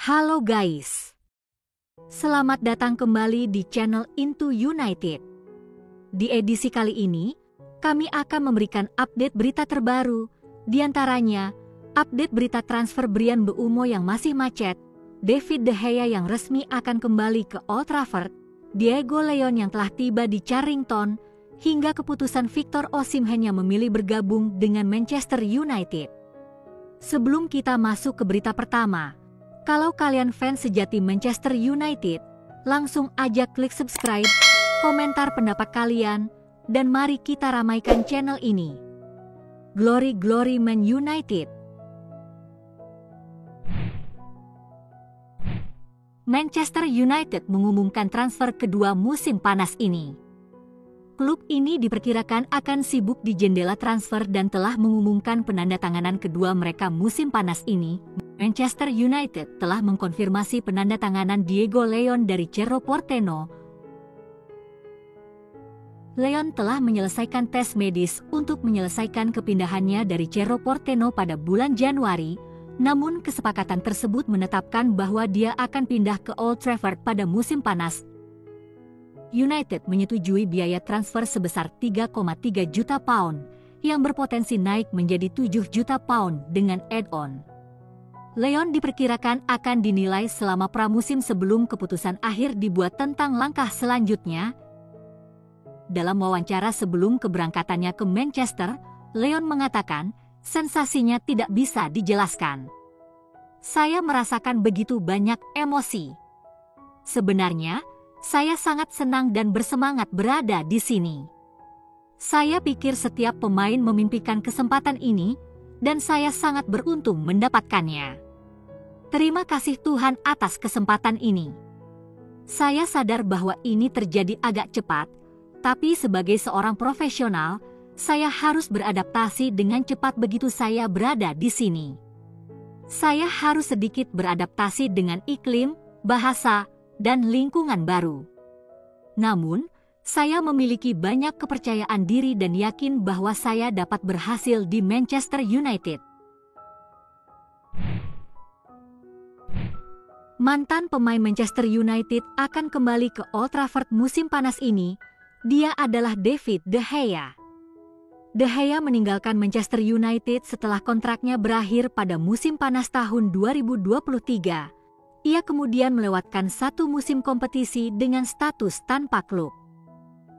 Halo guys, selamat datang kembali di channel Into United. Di edisi kali ini, kami akan memberikan update berita terbaru, diantaranya update berita transfer Bryan Mbeumo yang masih macet, David De Gea yang resmi akan kembali ke Old Trafford, Diego Leon yang telah tiba di Carrington, hingga keputusan Victor Osimhen yang memilih bergabung dengan Manchester United. Sebelum kita masuk ke berita pertama, kalau kalian fans sejati Manchester United, langsung aja klik subscribe, komentar pendapat kalian, dan mari kita ramaikan channel ini. Glory Glory Man United. Manchester United mengumumkan transfer kedua musim panas ini. Klub ini diperkirakan akan sibuk di jendela transfer dan telah mengumumkan penandatanganan kedua mereka musim panas ini. Manchester United telah mengkonfirmasi penandatanganan Diego Leon dari Cerro Porteño. Leon telah menyelesaikan tes medis untuk menyelesaikan kepindahannya dari Cerro Porteño pada bulan Januari, namun kesepakatan tersebut menetapkan bahwa dia akan pindah ke Old Trafford pada musim panas. United menyetujui biaya transfer sebesar 3,3 juta pound, yang berpotensi naik menjadi 7 juta pound dengan add-on. Leon diperkirakan akan dinilai selama pramusim sebelum keputusan akhir dibuat tentang langkah selanjutnya. Dalam wawancara sebelum keberangkatannya ke Manchester, Leon mengatakan, sensasinya tidak bisa dijelaskan. Saya merasakan begitu banyak emosi. Sebenarnya, saya sangat senang dan bersemangat berada di sini. Saya pikir setiap pemain memimpikan kesempatan ini, dan saya sangat beruntung mendapatkannya. Terima kasih Tuhan atas kesempatan ini. Saya sadar bahwa ini terjadi agak cepat, tapi sebagai seorang profesional, saya harus beradaptasi dengan cepat begitu saya berada di sini. Saya harus sedikit beradaptasi dengan iklim, bahasa, dan lingkungan baru. Namun, saya memiliki banyak kepercayaan diri dan yakin bahwa saya dapat berhasil di Manchester United. Mantan pemain Manchester United akan kembali ke Old Trafford musim panas ini. Dia adalah David De Gea. De Gea meninggalkan Manchester United setelah kontraknya berakhir pada musim panas tahun 2023. Ia kemudian melewatkan satu musim kompetisi dengan status tanpa klub.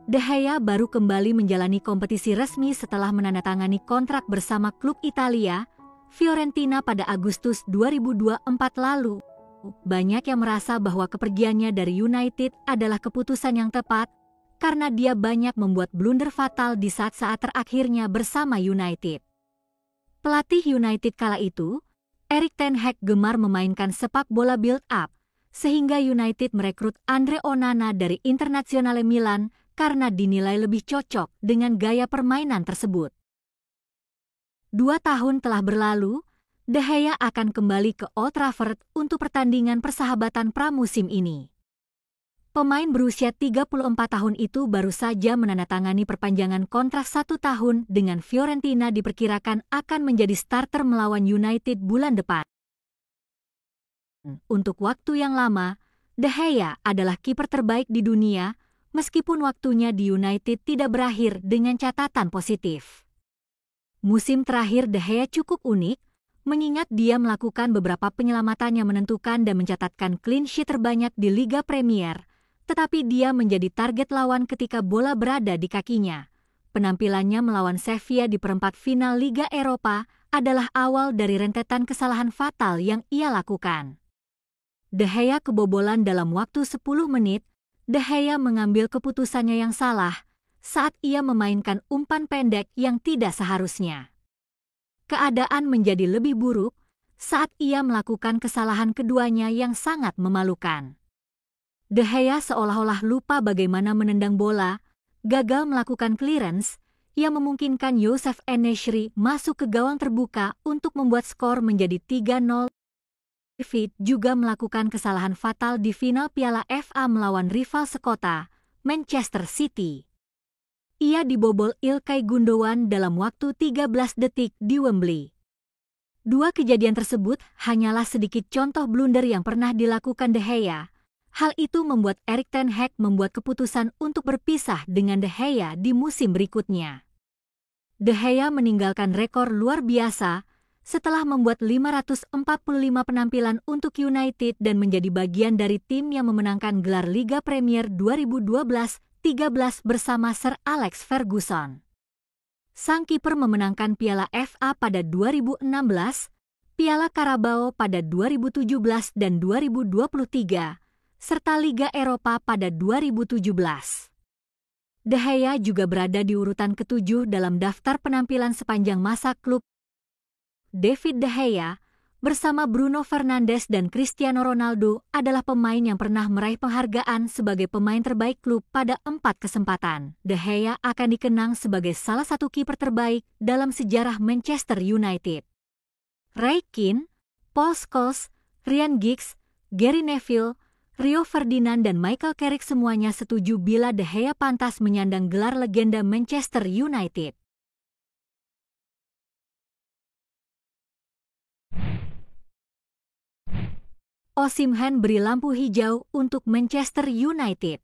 De Gea baru kembali menjalani kompetisi resmi setelah menandatangani kontrak bersama klub Italia, Fiorentina pada Agustus 2024 lalu. Banyak yang merasa bahwa kepergiannya dari United adalah keputusan yang tepat, karena dia banyak membuat blunder fatal di saat-saat terakhirnya bersama United. Pelatih United kala itu, Erik ten Hag gemar memainkan sepak bola build-up, sehingga United merekrut Andre Onana dari Internazionale Milan karena dinilai lebih cocok dengan gaya permainan tersebut. 2 tahun telah berlalu, De Gea akan kembali ke Old Trafford untuk pertandingan persahabatan pramusim ini. Pemain berusia 34 tahun itu baru saja menandatangani perpanjangan kontrak 1 tahun dengan Fiorentina diperkirakan akan menjadi starter melawan United bulan depan. Untuk waktu yang lama, De Gea adalah kiper terbaik di dunia, meskipun waktunya di United tidak berakhir dengan catatan positif. Musim terakhir De Gea cukup unik, mengingat dia melakukan beberapa penyelamatan yang menentukan dan mencatatkan clean sheet terbanyak di Liga Premier, tetapi dia menjadi target lawan ketika bola berada di kakinya. Penampilannya melawan Sevilla di perempat final Liga Eropa adalah awal dari rentetan kesalahan fatal yang ia lakukan. De Gea kebobolan dalam waktu 10 menit. De Gea mengambil keputusannya yang salah saat ia memainkan umpan pendek yang tidak seharusnya. Keadaan menjadi lebih buruk saat ia melakukan kesalahan keduanya yang sangat memalukan. De Gea seolah-olah lupa bagaimana menendang bola, gagal melakukan clearance, yang memungkinkan Youssef En-Nesyri masuk ke gawang terbuka untuk membuat skor menjadi 3-0. David juga melakukan kesalahan fatal di final Piala FA melawan rival sekota, Manchester City. Ia dibobol Ilkay Gundogan dalam waktu 13 detik di Wembley. Dua kejadian tersebut hanyalah sedikit contoh blunder yang pernah dilakukan De Gea. Hal itu membuat Erik ten Hag membuat keputusan untuk berpisah dengan De Gea di musim berikutnya. De Gea meninggalkan rekor luar biasa setelah membuat 545 penampilan untuk United dan menjadi bagian dari tim yang memenangkan gelar Liga Premier 2012-13 bersama Sir Alex Ferguson. Sang kiper memenangkan Piala FA pada 2016, Piala Carabao pada 2017 dan 2023, serta Liga Eropa pada 2017. De Gea juga berada di urutan ke-7 dalam daftar penampilan sepanjang masa klub. David De Gea bersama Bruno Fernandes dan Cristiano Ronaldo adalah pemain yang pernah meraih penghargaan sebagai pemain terbaik klub pada 4 kesempatan. De Gea akan dikenang sebagai salah satu kiper terbaik dalam sejarah Manchester United. Roy Keane, Paul Scholes, Ryan Giggs, Gary Neville, Rio Ferdinand dan Michael Carrick semuanya setuju bila De Gea pantas menyandang gelar legenda Manchester United. Osimhen beri lampu hijau untuk Manchester United.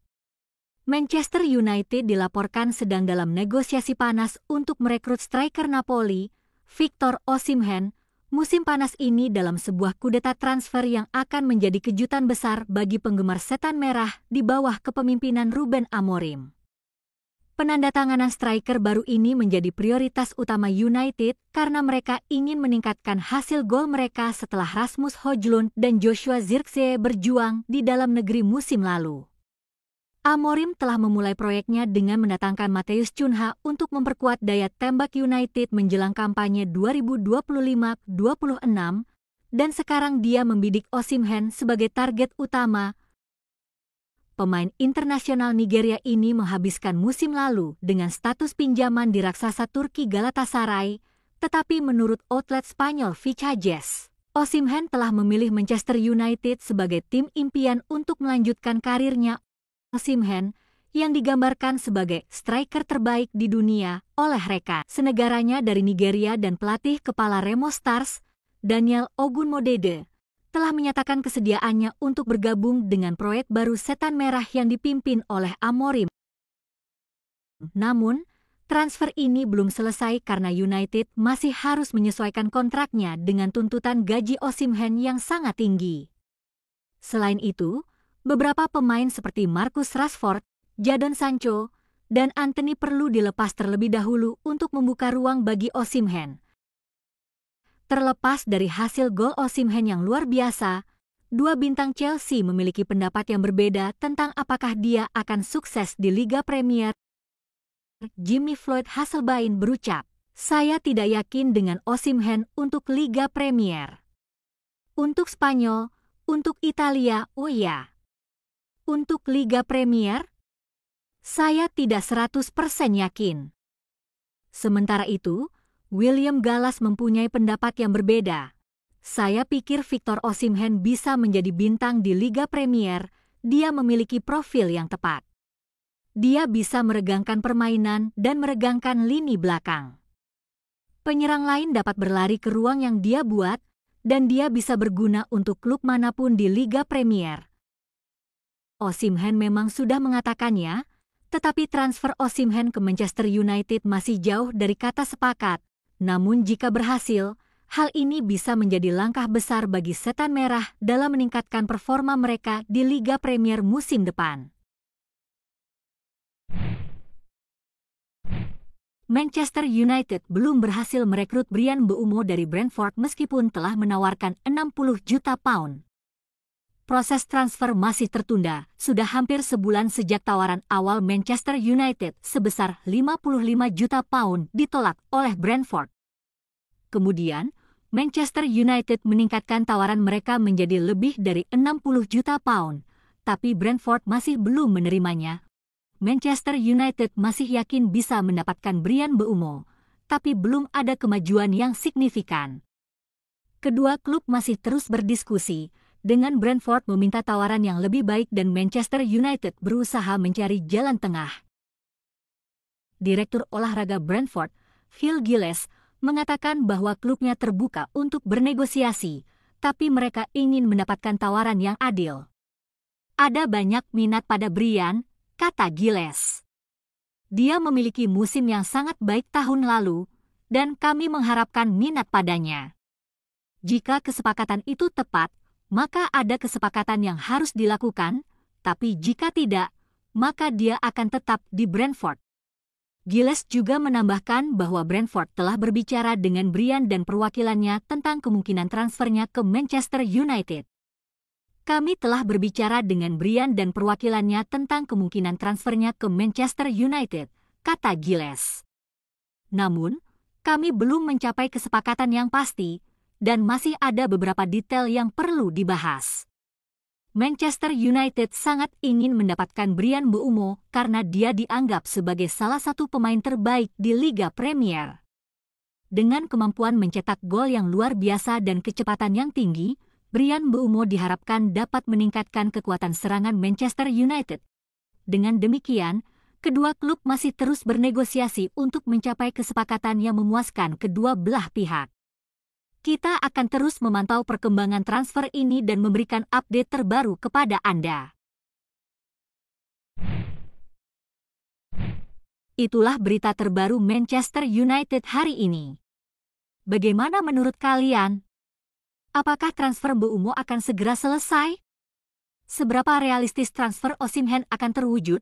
Manchester United dilaporkan sedang dalam negosiasi panas untuk merekrut striker Napoli, Victor Osimhen, musim panas ini dalam sebuah kudeta transfer yang akan menjadi kejutan besar bagi penggemar setan merah di bawah kepemimpinan Ruben Amorim. Penandatanganan striker baru ini menjadi prioritas utama United karena mereka ingin meningkatkan hasil gol mereka setelah Rasmus Højlund dan Joshua Zirkzee berjuang di dalam negeri musim lalu. Amorim telah memulai proyeknya dengan mendatangkan Matheus Cunha untuk memperkuat daya tembak United menjelang kampanye 2025-26 dan sekarang dia membidik Osimhen sebagai target utama. Pemain internasional Nigeria ini menghabiskan musim lalu dengan status pinjaman di raksasa Turki Galatasaray, tetapi menurut outlet Spanyol Fichajes, Osimhen telah memilih Manchester United sebagai tim impian untuk melanjutkan karirnya. Osimhen, yang digambarkan sebagai striker terbaik di dunia oleh rekan senegaranya dari Nigeria dan pelatih kepala Remo Stars, Daniel Ogunmodede, telah menyatakan kesediaannya untuk bergabung dengan proyek baru Setan Merah yang dipimpin oleh Amorim. Namun, transfer ini belum selesai karena United masih harus menyesuaikan kontraknya dengan tuntutan gaji Osimhen yang sangat tinggi. Selain itu, beberapa pemain seperti Marcus Rashford, Jadon Sancho, dan Anthony perlu dilepas terlebih dahulu untuk membuka ruang bagi Osimhen. Terlepas dari hasil gol Osimhen yang luar biasa, dua bintang Chelsea memiliki pendapat yang berbeda tentang apakah dia akan sukses di Liga Premier. Jimmy Floyd Hasselbaink berucap, "Saya tidak yakin dengan Osimhen untuk Liga Premier. Untuk Spanyol, untuk Italia, oh ya. Untuk Liga Premier, saya tidak 100% yakin." Sementara itu, William Gallas mempunyai pendapat yang berbeda. "Saya pikir Victor Osimhen bisa menjadi bintang di Liga Premier. Dia memiliki profil yang tepat. Dia bisa meregangkan permainan dan meregangkan lini belakang. Penyerang lain dapat berlari ke ruang yang dia buat, dan dia bisa berguna untuk klub manapun di Liga Premier." Osimhen memang sudah mengatakannya, tetapi transfer Osimhen ke Manchester United masih jauh dari kata sepakat. Namun jika berhasil, hal ini bisa menjadi langkah besar bagi Setan Merah dalam meningkatkan performa mereka di Liga Premier musim depan. Manchester United belum berhasil merekrut Bryan Mbeumo dari Brentford meskipun telah menawarkan 60 juta pound. Proses transfer masih tertunda, sudah hampir sebulan sejak tawaran awal Manchester United sebesar 55 juta pound ditolak oleh Brentford. Kemudian, Manchester United meningkatkan tawaran mereka menjadi lebih dari 60 juta pound, tapi Brentford masih belum menerimanya. Manchester United masih yakin bisa mendapatkan Bryan Mbeumo, tapi belum ada kemajuan yang signifikan. Kedua klub masih terus berdiskusi, dengan Brentford meminta tawaran yang lebih baik dan Manchester United berusaha mencari jalan tengah. Direktur olahraga Brentford, Phil Giles, mengatakan bahwa klubnya terbuka untuk bernegosiasi, tapi mereka ingin mendapatkan tawaran yang adil. Ada banyak minat pada Brian, kata Giles. Dia memiliki musim yang sangat baik tahun lalu, dan kami mengharapkan minat padanya. Jika kesepakatan itu tepat, maka ada kesepakatan yang harus dilakukan, tapi jika tidak, maka dia akan tetap di Brentford. Giles juga menambahkan bahwa Brentford telah berbicara dengan Brian dan perwakilannya tentang kemungkinan transfernya ke Manchester United. Kami telah berbicara dengan Brian dan perwakilannya tentang kemungkinan transfernya ke Manchester United, kata Giles. Namun, kami belum mencapai kesepakatan yang pasti, dan masih ada beberapa detail yang perlu dibahas. Manchester United sangat ingin mendapatkan Bryan Mbeumo karena dia dianggap sebagai salah satu pemain terbaik di Liga Premier. Dengan kemampuan mencetak gol yang luar biasa dan kecepatan yang tinggi, Bryan Mbeumo diharapkan dapat meningkatkan kekuatan serangan Manchester United. Dengan demikian, kedua klub masih terus bernegosiasi untuk mencapai kesepakatan yang memuaskan kedua belah pihak. Kita akan terus memantau perkembangan transfer ini dan memberikan update terbaru kepada Anda. Itulah berita terbaru Manchester United hari ini. Bagaimana menurut kalian? Apakah transfer Mbeumo akan segera selesai? Seberapa realistis transfer Osimhen akan terwujud?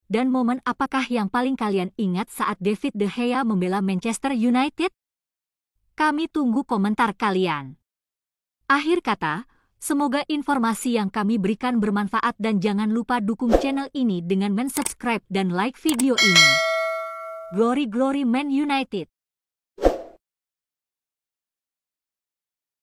Dan momen apakah yang paling kalian ingat saat David De Gea membela Manchester United? Kami tunggu komentar kalian. Akhir kata, semoga informasi yang kami berikan bermanfaat dan jangan lupa dukung channel ini dengan subscribe dan like video ini. Glory Glory Man United!